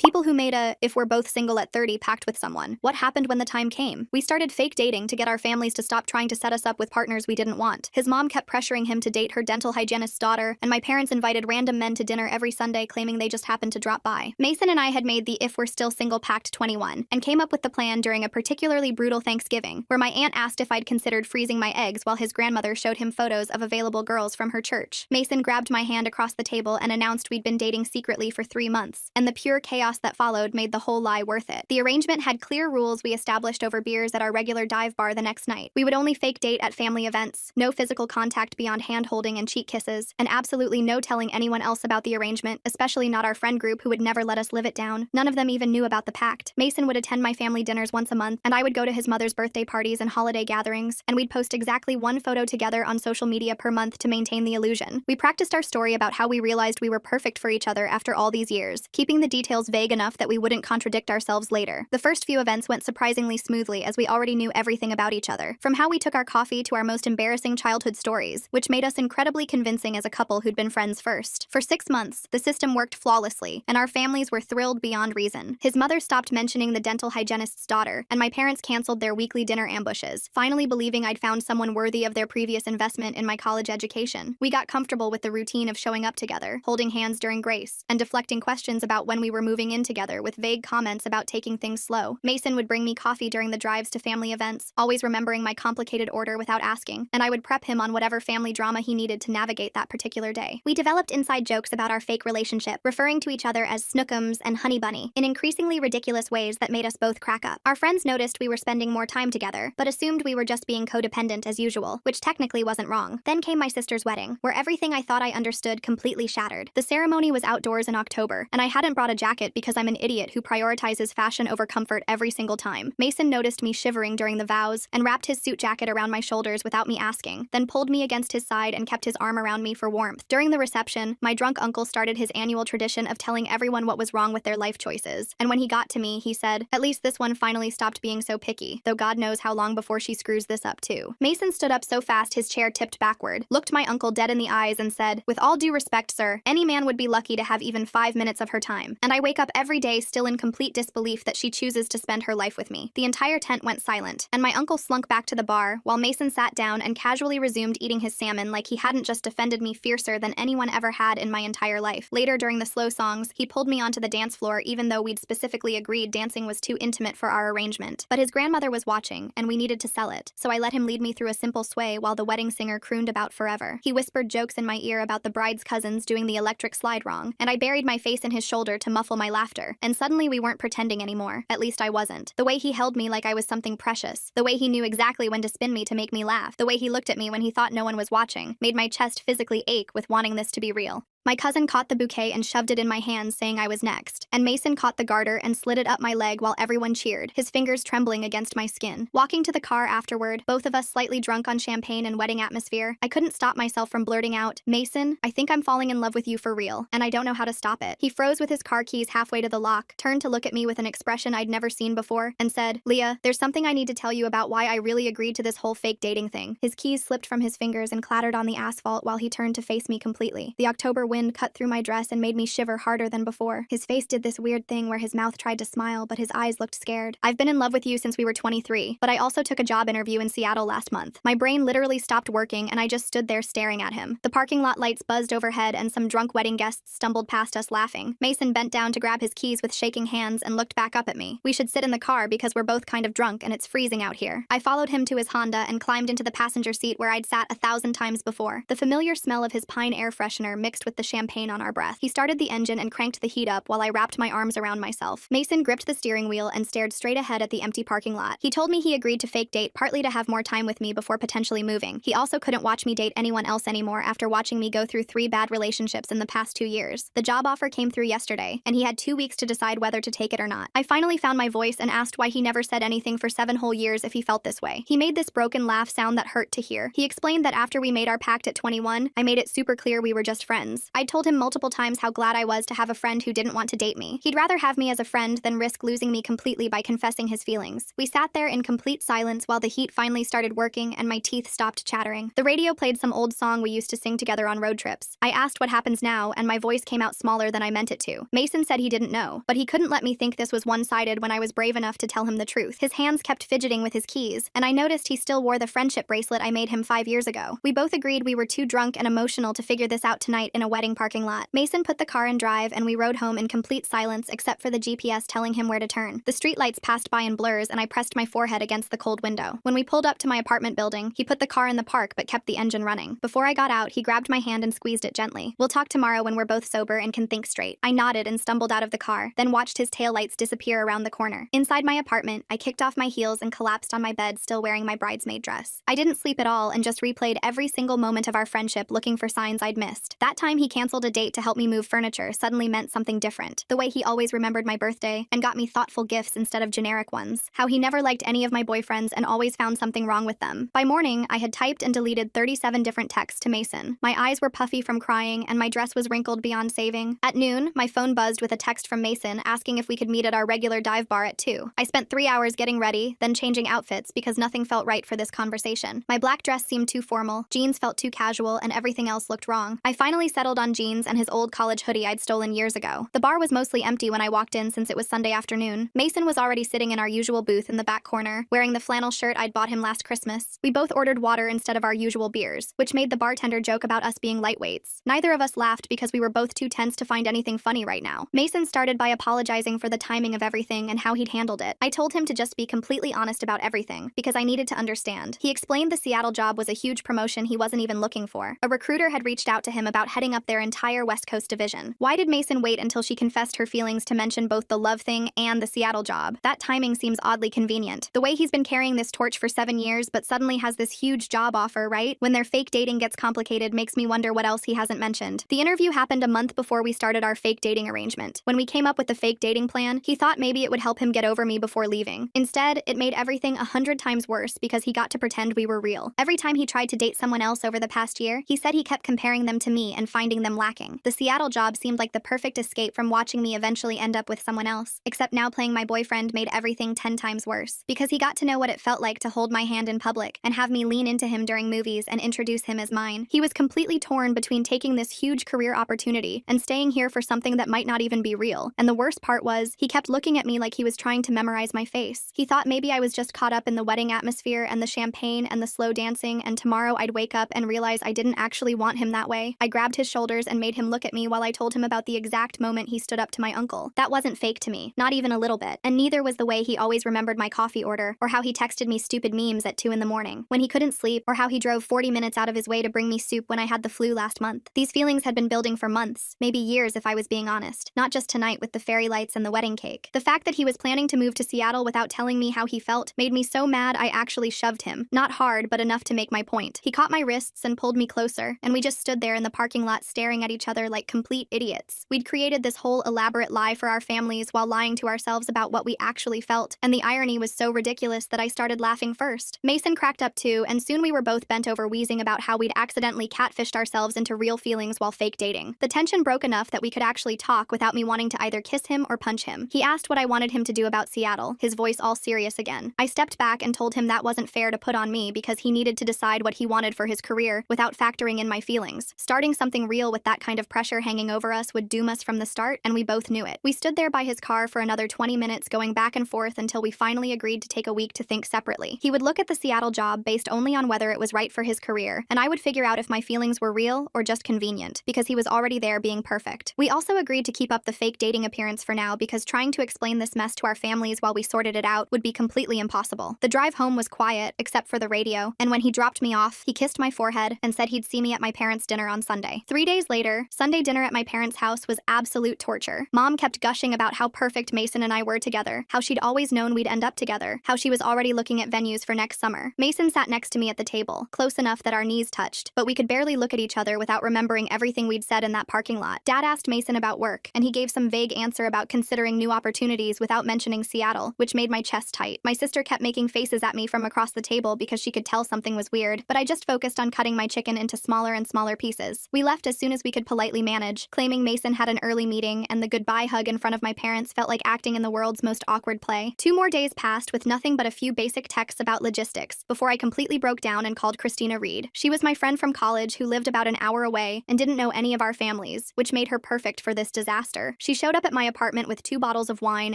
People who made a "if we're both single at 30" pact with someone. What happened when the time came? We started fake dating to get our families to stop trying to set us up with partners we didn't want. His mom kept pressuring him to date her dental hygienist's daughter, and my parents invited random men to dinner every Sunday claiming they just happened to drop by. Mason and I had made the "if we're still single" pact 21, and came up with the plan during a particularly brutal Thanksgiving, where my aunt asked if I'd considered freezing my eggs while his grandmother showed him photos of available girls from her church. Mason grabbed my hand across the table and announced we'd been dating secretly for 3 months, and the pure chaos that followed made the whole lie worth it. The arrangement had clear rules we established over beers at our regular dive bar the next night. We would only fake date at family events, no physical contact beyond hand-holding and cheek kisses, and absolutely no telling anyone else about the arrangement, especially not our friend group who would never let us live it down. None of them even knew about the pact. Mason would attend my family dinners once a month, and I would go to his mother's birthday parties and holiday gatherings, and we'd post exactly one photo together on social media per month to maintain the illusion. We practiced our story about how we realized we were perfect for each other after all these years, keeping the details vague enough that we wouldn't contradict ourselves later. The first few events went surprisingly smoothly as we already knew everything about each other, from how we took our coffee to our most embarrassing childhood stories, which made us incredibly convincing as a couple who'd been friends first. For 6 months, the system worked flawlessly, and our families were thrilled beyond reason. His mother stopped mentioning the dental hygienist's daughter, and my parents canceled their weekly dinner ambushes, finally believing I'd found someone worthy of their previous investment in my college education. We got comfortable with the routine of showing up together, holding hands during grace, and deflecting questions about when we were moving in together with vague comments about taking things slow. Mason would bring me coffee during the drives to family events, always remembering my complicated order without asking, and I would prep him on whatever family drama he needed to navigate that particular day. We developed inside jokes about our fake relationship, referring to each other as Snookums and Honey Bunny, in increasingly ridiculous ways that made us both crack up. Our friends noticed we were spending more time together, but assumed we were just being codependent as usual, which technically wasn't wrong. Then came my sister's wedding, where everything I thought I understood completely shattered. The ceremony was outdoors in October, and I hadn't brought a jacket because I'm an idiot who prioritizes fashion over comfort every single time. Mason noticed me shivering during the vows and wrapped his suit jacket around my shoulders without me asking, then pulled me against his side and kept his arm around me for warmth. During the reception, my drunk uncle started his annual tradition of telling everyone what was wrong with their life choices, and when he got to me, he said, "At least this one finally stopped being so picky, though God knows how long before she screws this up too." Mason stood up so fast his chair tipped backward, looked my uncle dead in the eyes and said, "With all due respect, sir, any man would be lucky to have even 5 minutes of her time, and I wake up every day still in complete disbelief that she chooses to spend her life with me." The entire tent went silent, and my uncle slunk back to the bar, while Mason sat down and casually resumed eating his salmon like he hadn't just defended me fiercer than anyone ever had in my entire life. Later, during the slow songs, he pulled me onto the dance floor even though we'd specifically agreed dancing was too intimate for our arrangement. But his grandmother was watching, and we needed to sell it, so I let him lead me through a simple sway while the wedding singer crooned about forever. He whispered jokes in my ear about the bride's cousins doing the electric slide wrong, and I buried my face in his shoulder to muffle my laughter, and suddenly we weren't pretending anymore. At least I wasn't. The way he held me like I was something precious, the way he knew exactly when to spin me to make me laugh, the way he looked at me when he thought no one was watching, made my chest physically ache with wanting this to be real. My cousin caught the bouquet and shoved it in my hands, saying I was next, and Mason caught the garter and slid it up my leg while everyone cheered, his fingers trembling against my skin. Walking to the car afterward, both of us slightly drunk on champagne and wedding atmosphere, I couldn't stop myself from blurting out, "Mason, I think I'm falling in love with you for real, and I don't know how to stop it." He froze with his car keys halfway to the lock, turned to look at me with an expression I'd never seen before, and said, "Leah, there's something I need to tell you about why I really agreed to this whole fake dating thing." His keys slipped from his fingers and clattered on the asphalt while he turned to face me completely. The October wind cut through my dress and made me shiver harder than before. His face did this weird thing where his mouth tried to smile, but his eyes looked scared. "I've been in love with you since we were 23, but I also took a job interview in Seattle last month." My brain literally stopped working, and I just stood there staring at him. The parking lot lights buzzed overhead, and some drunk wedding guests stumbled past us laughing. Mason bent down to grab his keys with shaking hands and looked back up at me. "We should sit in the car because we're both kind of drunk and it's freezing out here." I followed him to his Honda and climbed into the passenger seat where I'd sat 1,000 times before. The familiar smell of his pine air freshener mixed with the champagne on our breath. He started the engine and cranked the heat up while I wrapped my arms around myself. Mason gripped the steering wheel and stared straight ahead at the empty parking lot. He told me he agreed to fake date partly to have more time with me before potentially moving. He also couldn't watch me date anyone else anymore after watching me go through 3 bad relationships in the past 2 years. The job offer came through yesterday, and he had 2 weeks to decide whether to take it or not. I finally found my voice and asked why he never said anything for 7 whole years if he felt this way. He made this broken laugh sound that hurt to hear. He explained that after we made our pact at 21, I made it super clear we were just friends. I'd told him multiple times how glad I was to have a friend who didn't want to date me. He'd rather have me as a friend than risk losing me completely by confessing his feelings. We sat there in complete silence while the heat finally started working and my teeth stopped chattering. The radio played some old song we used to sing together on road trips. I asked what happens now, and my voice came out smaller than I meant it to. Mason said he didn't know, but he couldn't let me think this was one-sided when I was brave enough to tell him the truth. His hands kept fidgeting with his keys, and I noticed he still wore the friendship bracelet I made him 5 years ago. We both agreed we were too drunk and emotional to figure this out tonight in a wedding parking lot. Mason put the car in drive and we rode home in complete silence except for the GPS telling him where to turn. The streetlights passed by in blurs and I pressed my forehead against the cold window. When we pulled up to my apartment building, he put the car in the park but kept the engine running. Before I got out, he grabbed my hand and squeezed it gently. "We'll talk tomorrow when we're both sober and can think straight." I nodded and stumbled out of the car, then watched his taillights disappear around the corner. Inside my apartment, I kicked off my heels and collapsed on my bed, still wearing my bridesmaid dress. I didn't sleep at all and just replayed every single moment of our friendship, looking for signs I'd missed. That time he canceled a date to help me move furniture suddenly meant something different. The way he always remembered my birthday and got me thoughtful gifts instead of generic ones. How he never liked any of my boyfriends and always found something wrong with them. By morning, I had typed and deleted 37 different texts to Mason. My eyes were puffy from crying and my dress was wrinkled beyond saving. At noon, my phone buzzed with a text from Mason asking if we could meet at our regular dive bar at 2. I spent 3 hours getting ready, then changing outfits because nothing felt right for this conversation. My black dress seemed too formal, jeans felt too casual, and everything else looked wrong. I finally settled on jeans and his old college hoodie I'd stolen years ago. The bar was mostly empty when I walked in since it was Sunday afternoon. Mason was already sitting in our usual booth in the back corner, wearing the flannel shirt I'd bought him last Christmas. We both ordered water instead of our usual beers, which made the bartender joke about us being lightweights. Neither of us laughed because we were both too tense to find anything funny right now. Mason started by apologizing for the timing of everything and how he'd handled it. I told him to just be completely honest about everything, because I needed to understand. He explained the Seattle job was a huge promotion he wasn't even looking for. A recruiter had reached out to him about heading up their entire West Coast division. Why did Mason wait until she confessed her feelings to mention both the love thing and the Seattle job? That timing seems oddly convenient. The way he's been carrying this torch for 7 years but suddenly has this huge job offer, right? When their fake dating gets complicated makes me wonder what else he hasn't mentioned. The interview happened a month before we started our fake dating arrangement. When we came up with the fake dating plan, he thought maybe it would help him get over me before leaving. Instead, it made everything 100 times worse because he got to pretend we were real. Every time he tried to date someone else over the past year, he said he kept comparing them to me and finding them lacking. The Seattle job seemed like the perfect escape from watching me eventually end up with someone else, except now playing my boyfriend made everything 10 times worse. Because he got to know what it felt like to hold my hand in public and have me lean into him during movies and introduce him as mine. He was completely torn between taking this huge career opportunity and staying here for something that might not even be real. And the worst part was, he kept looking at me like he was trying to memorize my face. He thought maybe I was just caught up in the wedding atmosphere and the champagne and the slow dancing, and tomorrow I'd wake up and realize I didn't actually want him that way. I grabbed his shoulders and made him look at me while I told him about the exact moment he stood up to my uncle. That wasn't fake to me, not even a little bit. And neither was the way he always remembered my coffee order, or how he texted me stupid memes at 2 in the morning when he couldn't sleep, or how he drove 40 minutes out of his way to bring me soup when I had the flu last month. These feelings had been building for months, maybe years if I was being honest, not just tonight with the fairy lights and the wedding cake. The fact that he was planning to move to Seattle without telling me how he felt made me so mad I actually shoved him. Not hard, but enough to make my point. He caught my wrists and pulled me closer, and we just stood there in the parking lot staring at each other like complete idiots. We'd created this whole elaborate lie for our families while lying to ourselves about what we actually felt, and the irony was so ridiculous that I started laughing first. Mason cracked up too, and soon we were both bent over wheezing about how we'd accidentally catfished ourselves into real feelings while fake dating. The tension broke enough that we could actually talk without me wanting to either kiss him or punch him. He asked what I wanted him to do about Seattle, his voice all serious again. I stepped back and told him that wasn't fair to put on me because he needed to decide what he wanted for his career without factoring in my feelings. Starting something real with that kind of pressure hanging over us would doom us from the start, and we both knew it. We stood there by his car for another 20 minutes going back and forth until we finally agreed to take a week to think separately. He would look at the Seattle job based only on whether it was right for his career, and I would figure out if my feelings were real or just convenient, because he was already there being perfect. We also agreed to keep up the fake dating appearance for now because trying to explain this mess to our families while we sorted it out would be completely impossible. The drive home was quiet, except for the radio, and when he dropped me off, he kissed my forehead and said he'd see me at my parents' dinner on Sunday. 3 days later, Sunday dinner at my parents' house was absolute torture. Mom kept gushing about how perfect Mason and I were together, how she'd always known we'd end up together, how she was already looking at venues for next summer. Mason sat next to me at the table, close enough that our knees touched, but we could barely look at each other without remembering everything we'd said in that parking lot. Dad asked Mason about work, and he gave some vague answer about considering new opportunities without mentioning Seattle, which made my chest tight. My sister kept making faces at me from across the table because she could tell something was weird, but I just focused on cutting my chicken into smaller and smaller pieces. We left as soon as we could politely manage, claiming Mason had an early meeting, and the goodbye hug in front of my parents felt like acting in the world's most awkward play. 2 more days passed with nothing but a few basic texts about logistics before I completely broke down and called Christina Reed. She was my friend from college who lived about an hour away and didn't know any of our families, which made her perfect for this disaster. She showed up at my apartment with 2 bottles of wine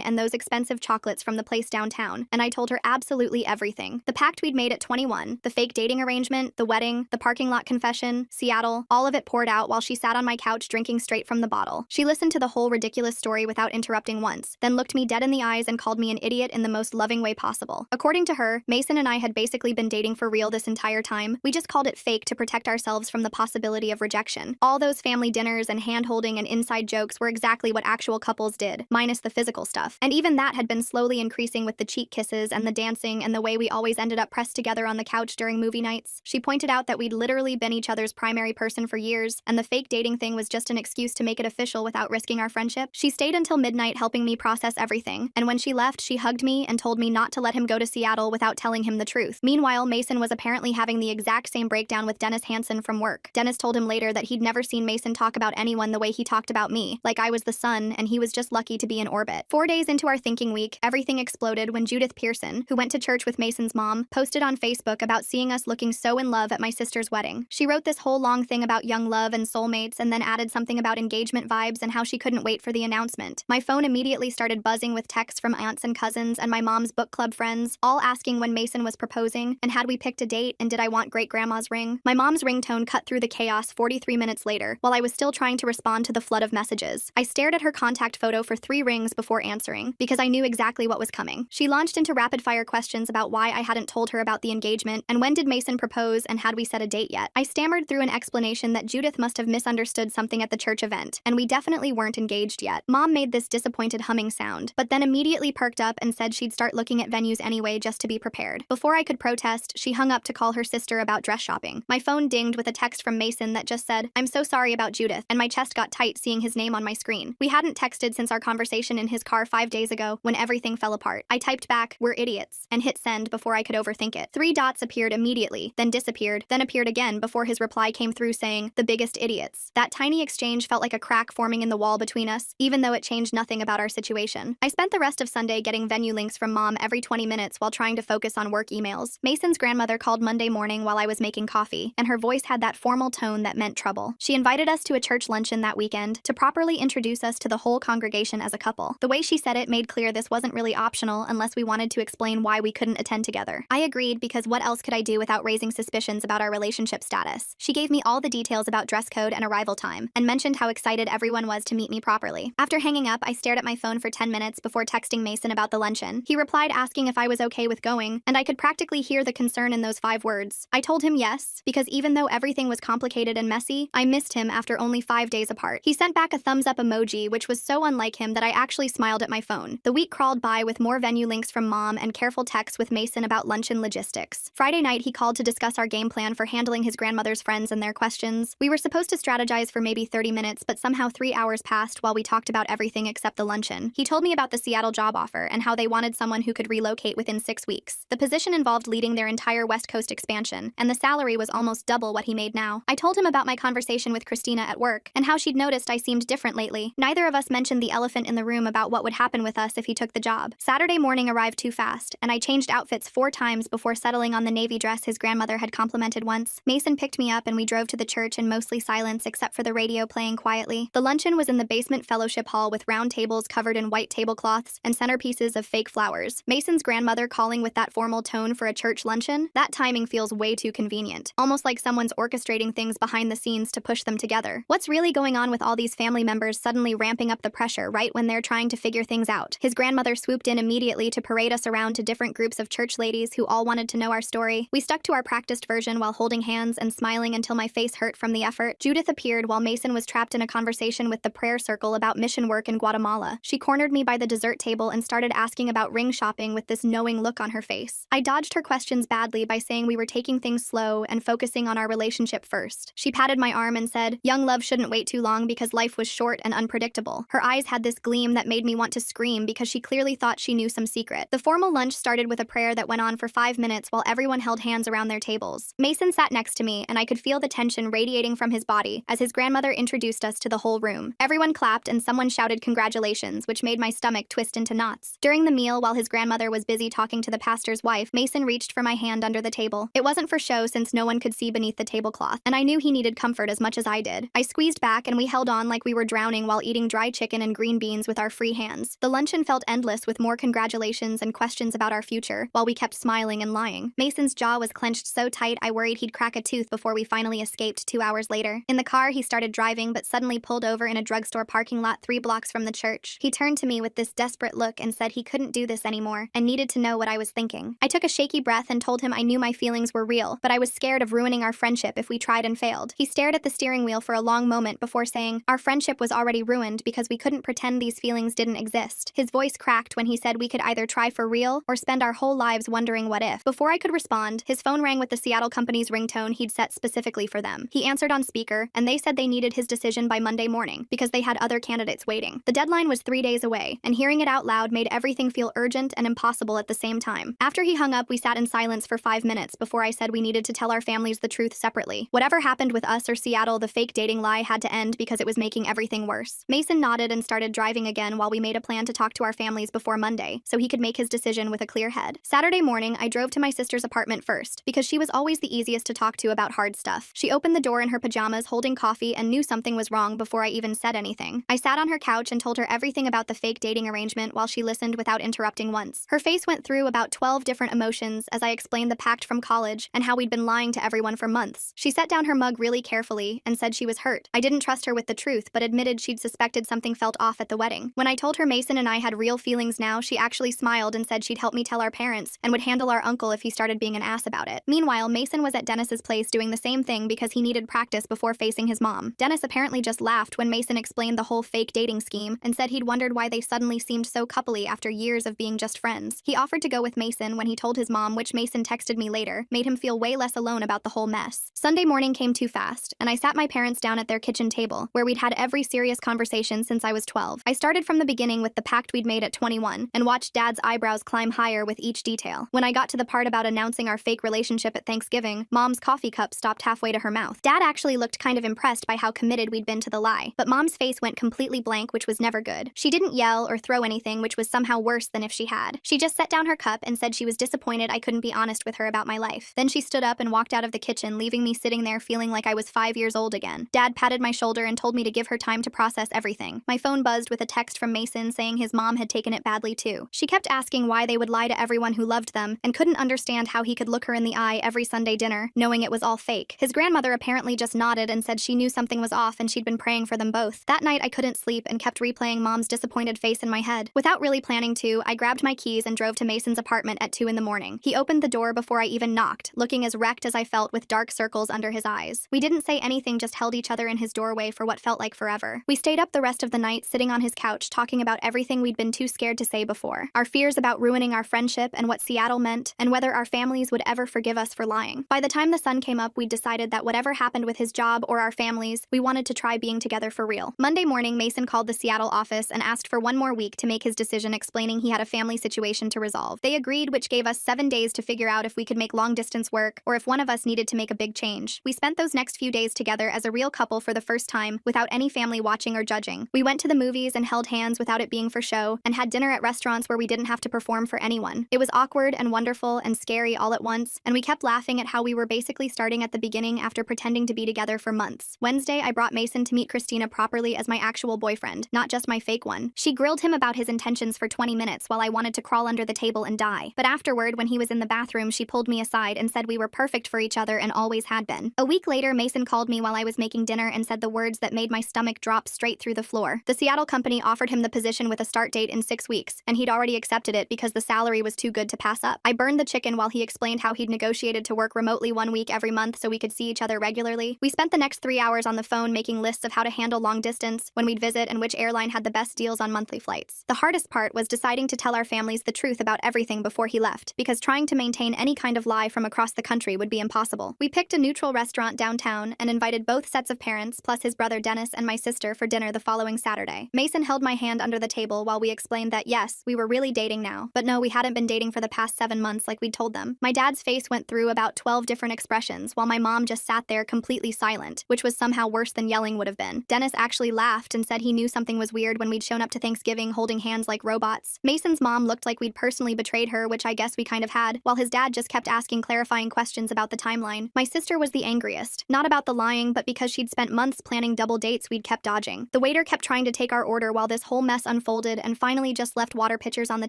and those expensive chocolates from the place downtown, and I told her absolutely everything. The pact we'd made at 21, the fake dating arrangement, the wedding, the parking lot confession, Seattle, all of it poured out while she sat on my couch drinking straight from the bottle. She listened to the whole ridiculous story without interrupting once, then looked me dead in the eyes and called me an idiot in the most loving way possible. According to her, Mason and I had basically been dating for real this entire time. We just called it fake to protect ourselves from the possibility of rejection. All those family dinners and hand-holding and inside jokes were exactly what actual couples did, minus the physical stuff. And even that had been slowly increasing with the cheek kisses and the dancing and the way we always ended up pressed together on the couch during movie nights. She pointed out that we'd literally been each other's primary person for years, and the fake dating thing was just an excuse to make it official without risking our friendship. She stayed until midnight helping me process everything, and when she left, she hugged me and told me not to let him go to Seattle without telling him the truth. Meanwhile, Mason was apparently having the exact same breakdown with Dennis Hansen from work. Dennis told him later that he'd never seen Mason talk about anyone the way he talked about me, like I was the sun and he was just lucky to be in orbit. 4 days into our thinking week, everything exploded when Judith Pearson, who went to church with Mason's mom, posted on Facebook about seeing us looking so in love at my sister's wedding. She wrote this whole long thing about young love and soulmates and then added something about engagement vibes and how she couldn't wait for the announcement. My phone immediately started buzzing with texts from aunts and cousins and my mom's book club friends, all asking when Mason was proposing and had we picked a date and did I want great-grandma's ring. My mom's ringtone cut through the chaos 43 minutes later, while I was still trying to respond to the flood of messages. I stared at her contact photo for 3 rings before answering, because I knew exactly what was coming. She launched into rapid-fire questions about why I hadn't told her about the engagement and when did Mason propose and had we set a date yet. I stammered through an explanation that Judith must have misunderstood something at the church event, and we definitely weren't engaged yet. Mom made this disappointed humming sound, but then immediately perked up and said she'd start looking at venues anyway just to be prepared. Before I could protest, she hung up to call her sister about dress shopping. My phone dinged with a text from Mason that just said, "I'm so sorry about Judith," and my chest got tight seeing his name on my screen. We hadn't texted since our conversation in his car 5 days ago when everything fell apart. I typed back, "We're idiots," and hit send before I could overthink it. 3 dots appeared immediately, then disappeared, then appeared again before his reply came through saying, "The biggest idiots." That tiny exchange felt like a crack forming in the wall between us, even though it changed nothing about our situation. I spent the rest of Sunday getting venue links from Mom every 20 minutes while trying to focus on work emails. Mason's grandmother called Monday morning while I was making coffee, and her voice had that formal tone that meant trouble. She invited us to a church luncheon that weekend to properly introduce us to the whole congregation as a couple. The way she said it made clear this wasn't really optional unless we wanted to explain why we couldn't attend together. I agreed because what else could I do without raising suspicions about our relationship status? She gave me all the details about dress code and arrival time, and mentioned how excited everyone was to meet me properly. After hanging up, I stared at my phone for 10 minutes before texting Mason about the luncheon. He replied asking if I was okay with going, and I could practically hear the concern in those 5 words. I told him yes, because even though everything was complicated and messy, I missed him after only 5 days apart. He sent back a thumbs up emoji, which was so unlike him that I actually smiled at my phone. The week crawled by with more venue links from Mom and careful texts with Mason about luncheon logistics. Friday night, he called to discuss our game plan for handling his grandmother's friends and their questions. We were supposed to strategize for maybe 30 minutes, but somehow 3 hours passed while we talked about everything except the luncheon. He told me about the Seattle job offer and how they wanted someone who could relocate within 6 weeks. The position involved leading their entire West Coast expansion, and the salary was almost double what he made now. I told him about my conversation with Christina at work and how she'd noticed I seemed different lately. Neither of us mentioned the elephant in the room about what would happen with us if he took the job. Saturday morning arrived too fast, and I changed outfits 4 times before settling on the navy dress his grandmother had complimented once. Mason picked me up and we drove to the church in mostly silence except for the radio playing quietly. The luncheon was in the basement fellowship hall with round tables covered in white tablecloths and centerpieces of fake flowers. Mason's grandmother calling with that formal tone for a church luncheon? That timing feels way too convenient. Almost like someone's orchestrating things behind the scenes to push them together. What's really going on with all these family members suddenly ramping up the pressure right when they're trying to figure things out? His grandmother swooped in immediately to parade us around to different groups of church ladies who all wanted to know our story. We stuck to our practiced version while holding hands and smiling until my face hurt from the effort. Judith appeared while Mason was trapped in a conversation with the prayer circle about mission work in Guatemala. She cornered me by the dessert table and started asking about ring shopping with this knowing look on her face. I dodged her questions badly by saying we were taking things slow and focusing on our relationship first. She patted my arm and said, "Young love shouldn't wait too long because life was short and unpredictable." Her eyes had this gleam that made me want to scream because she clearly thought she knew some secret. The formal lunch started with a prayer that went on for 5 minutes while everyone held hands around their tables. Mason sat next to me, and I could feel the tension radiating from his body body as his grandmother introduced us to the whole room. Everyone clapped and someone shouted congratulations, which made my stomach twist into knots. During the meal, while his grandmother was busy talking to the pastor's wife, Mason reached for my hand under the table. It wasn't for show since no one could see beneath the tablecloth, and I knew he needed comfort as much as I did. I squeezed back and we held on like we were drowning while eating dry chicken and green beans with our free hands. The luncheon felt endless with more congratulations and questions about our future, while we kept smiling and lying. Mason's jaw was clenched so tight I worried he'd crack a tooth before we finally escaped 2 hours later. In the car, he started driving but suddenly pulled over in a drugstore parking lot 3 blocks from the church. He turned to me with this desperate look and said he couldn't do this anymore and needed to know what I was thinking. I took a shaky breath and told him I knew my feelings were real, but I was scared of ruining our friendship if we tried and failed. He stared at the steering wheel for a long moment before saying, "Our friendship was already ruined because we couldn't pretend these feelings didn't exist." His voice cracked when he said we could either try for real or spend our whole lives wondering what if. Before I could respond, his phone rang with the Seattle company's ringtone he'd set specifically for them. He answered on speaker, and they said they needed his decision by Monday morning because they had other candidates waiting. The deadline was 3 days away, and hearing it out loud made everything feel urgent and impossible at the same time. After he hung up, we sat in silence for 5 minutes before I said we needed to tell our families the truth separately. Whatever happened with us or Seattle, the fake dating lie had to end because it was making everything worse. Mason nodded and started driving again while we made a plan to talk to our families before Monday, so he could make his decision with a clear head. Saturday morning, I drove to my sister's apartment first, because she was always the easiest to talk to about hard stuff. She opened the door in her pajamas holding coffee and knew something was wrong before I even said anything. I sat on her couch and told her everything about the fake dating arrangement while she listened without interrupting once. Her face went through about 12 different emotions as I explained the pact from college and how we'd been lying to everyone for months. She set down her mug really carefully and said she was hurt. I didn't trust her with the truth, but admitted she'd suspected something felt off at the wedding. When I told her Mason and I had real feelings now, she actually smiled and said she'd help me tell our parents and would handle our uncle if he started being an ass about it. Meanwhile, Mason was at Dennis's place doing the same thing because he needed practice before facing his mom. Dennis apparently just laughed when Mason explained the whole fake dating scheme and said he'd wondered why they suddenly seemed so coupley after years of being just friends. He offered to go with Mason when he told his mom, which Mason texted me later, made him feel way less alone about the whole mess. Sunday morning came too fast, and I sat my parents down at their kitchen table, where we'd had every serious conversation since I was 12. I started from the beginning with the pact we'd made at 21, and watched Dad's eyebrows climb higher with each detail. When I got to the part about announcing our fake relationship at Thanksgiving, Mom's coffee cup stopped halfway to her mouth. Dad actually looked kind of impressed by how committed we'd been to the lie, but Mom's face went completely blank, which was never good. She didn't yell or throw anything, which was somehow worse than if she had. She just set down her cup and said she was disappointed I couldn't be honest with her about my life. Then she stood up and walked out of the kitchen, leaving me sitting there feeling like I was 5 years old again. Dad patted my shoulder and told me to give her time to process everything. My phone buzzed with a text from Mason saying his mom had taken it badly too. She kept asking why they would lie to everyone who loved them and couldn't understand how he could look her in the eye every Sunday dinner, knowing it was all fake. His grandmother apparently just nodded and said she knew something was off and she'd been praying for them both. That night I couldn't sleep and kept replaying Mom's disappointed face in my head. Without really planning to, I grabbed my keys and drove to Mason's apartment at 2 in the morning. He opened the door before I even knocked, looking as wrecked as I felt with dark circles under his eyes. We didn't say anything, just held each other in his doorway for what felt like forever. We stayed up the rest of the night sitting on his couch talking about everything we'd been too scared to say before. Our fears about ruining our friendship and what Seattle meant, and whether our families would ever forgive us for lying. By the time the sun came up, we'd decided that whatever happened with his job or our families, we wanted to try being together for real. Monday morning, Mason called the Seattle office and asked for 1 more week to make his decision, explaining he had a family situation to resolve. They agreed, which gave us 7 days to figure out if we could make long distance work or if one of us needed to make a big change. We spent those next few days together as a real couple for the first time, without any family watching or judging. We went to the movies and held hands without it being for show, and had dinner at restaurants where we didn't have to perform for anyone. It was awkward and wonderful and scary all at once, and we kept laughing at how we were basically starting at the beginning after pretending to be together for months. Wednesday, I brought Mason to meet Christina properly as my actual boyfriend, not just my fake one. She grilled him about his intentions for 20 minutes while I wanted to crawl under the table and die. But afterward, when he was in the bathroom, she pulled me aside and said we were perfect for each other and always had been. A week later, Mason called me while I was making dinner and said the words that made my stomach drop straight through the floor. The Seattle company offered him the position with a start date in 6 weeks, and he'd already accepted it because the salary was too good to pass up. I burned the chicken while he explained how he'd negotiated to work remotely 1 week every month so we could see each other regularly. We spent the next 3 hours on the phone making lists of how to handle long distance, when we'd visit, and which airline had the best deals on monthly flights. The hardest part was deciding to tell our families the truth about everything before he left, because trying to maintain any kind of lie from across the country would be impossible. We picked a neutral restaurant downtown and invited both sets of parents, plus his brother Dennis and my sister, for dinner the following Saturday. Mason held my hand under the table while we explained that yes, we were really dating now, but no, we hadn't been dating for the past 7 months like we'd told them. My dad's face went through about 12 different expressions, while my mom just sat there completely silent. silent, which was somehow worse than yelling would have been. Dennis actually laughed and said he knew something was weird when we'd shown up to Thanksgiving holding hands like robots. Mason's mom looked like we'd personally betrayed her, which I guess we kind of had, while his dad just kept asking clarifying questions about the timeline. My sister was the angriest, not about the lying, but because she'd spent months planning double dates we'd kept dodging. The waiter kept trying to take our order while this whole mess unfolded and finally just left water pitchers on the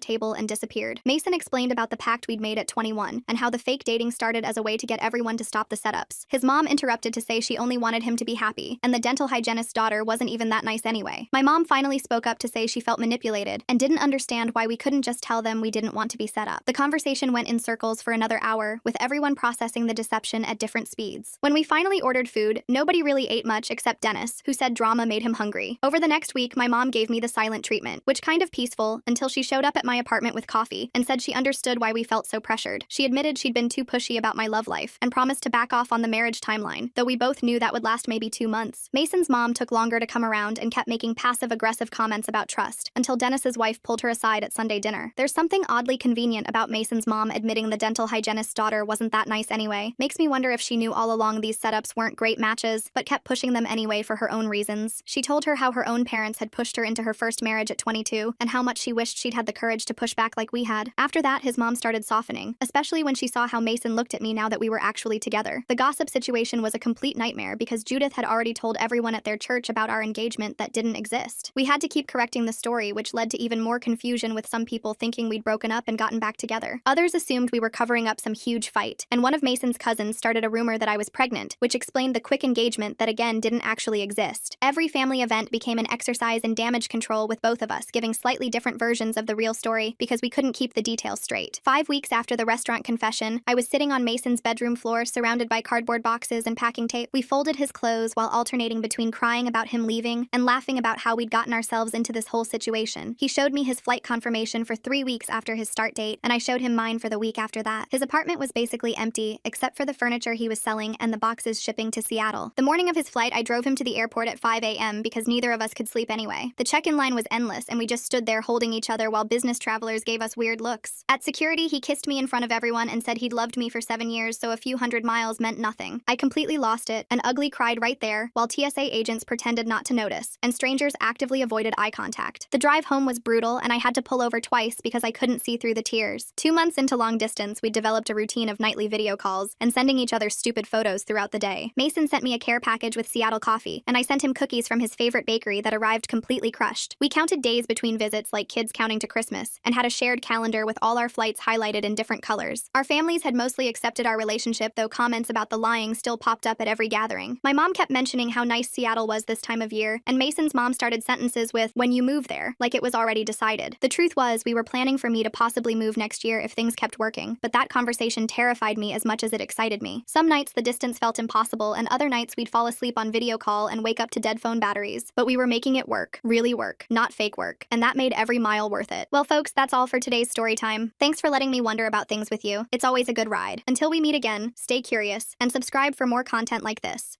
table and disappeared. Mason explained about the pact we'd made at 21 and how the fake dating started as a way to get everyone to stop the setups. His mom interrupted to say she only wanted him to be happy, and the dental hygienist's daughter wasn't even that nice anyway. My mom finally spoke up to say she felt manipulated and didn't understand why we couldn't just tell them we didn't want to be set up. The conversation went in circles for another hour, with everyone processing the deception at different speeds. When we finally ordered food, nobody really ate much except Dennis, who said drama made him hungry. Over the next week, my mom gave me the silent treatment, which kind of peaceful until she showed up at my apartment with coffee and said she understood why we felt so pressured. She admitted she'd been too pushy about my love life and promised to back off on the marriage timeline, though we both knew that would last maybe 2 months. Mason's mom took longer to come around and kept making passive-aggressive comments about trust, until Dennis's wife pulled her aside at Sunday dinner. There's something oddly convenient about Mason's mom admitting the dental hygienist's daughter wasn't that nice anyway. Makes me wonder if she knew all along these setups weren't great matches, but kept pushing them anyway for her own reasons. She told her how her own parents had pushed her into her first marriage at 22, and how much she wished she'd had the courage to push back like we had. After that, his mom started softening, especially when she saw how Mason looked at me now that we were actually together. The gossip situation was a complete nightmare because Judith had already told everyone at their church about our engagement that didn't exist. We had to keep correcting the story, which led to even more confusion, with some people thinking we'd broken up and gotten back together. Others assumed we were covering up some huge fight, and one of Mason's cousins started a rumor that I was pregnant, which explained the quick engagement that again didn't actually exist. Every family event became an exercise in damage control, with both of us giving slightly different versions of the real story because we couldn't keep the details straight. 5 weeks after the restaurant confession, I was sitting on Mason's bedroom floor surrounded by cardboard boxes and packing tape. We folded his clothes while alternating between crying about him leaving and laughing about how we'd gotten ourselves into this whole situation. He showed me his flight confirmation for 3 weeks after his start date, and I showed him mine for the week after that. His apartment was basically empty, except for the furniture he was selling and the boxes shipping to Seattle. The morning of his flight, I drove him to the airport at 5 a.m. because neither of us could sleep anyway. The check-in line was endless, and we just stood there holding each other while business travelers gave us weird looks. At security, he kissed me in front of everyone and said he'd loved me for 7 years, so a few hundred miles meant nothing. I completely lost it, and ugly cried right there, while TSA agents pretended not to notice, and strangers actively avoided eye contact. The drive home was brutal, and I had to pull over twice because I couldn't see through the tears. 2 months into long distance, we developed a routine of nightly video calls and sending each other stupid photos throughout the day. Mason sent me a care package with Seattle coffee, and I sent him cookies from his favorite bakery that arrived completely crushed. We counted days between visits like kids counting to Christmas, and had a shared calendar with all our flights highlighted in different colors. Our families had mostly accepted our relationship, though comments about the lying still popped up at every gathering. My mom kept mentioning how nice Seattle was this time of year, and Mason's mom started sentences with, "when you move there," like it was already decided. The truth was, we were planning for me to possibly move next year if things kept working, but that conversation terrified me as much as it excited me. Some nights the distance felt impossible, and other nights we'd fall asleep on video call and wake up to dead phone batteries. But we were making it work, really work, not fake work, and that made every mile worth it. Well, folks, that's all for today's story time. Thanks for letting me wonder about things with you. It's always a good ride. Until we meet again, stay curious, and subscribe for more content like this.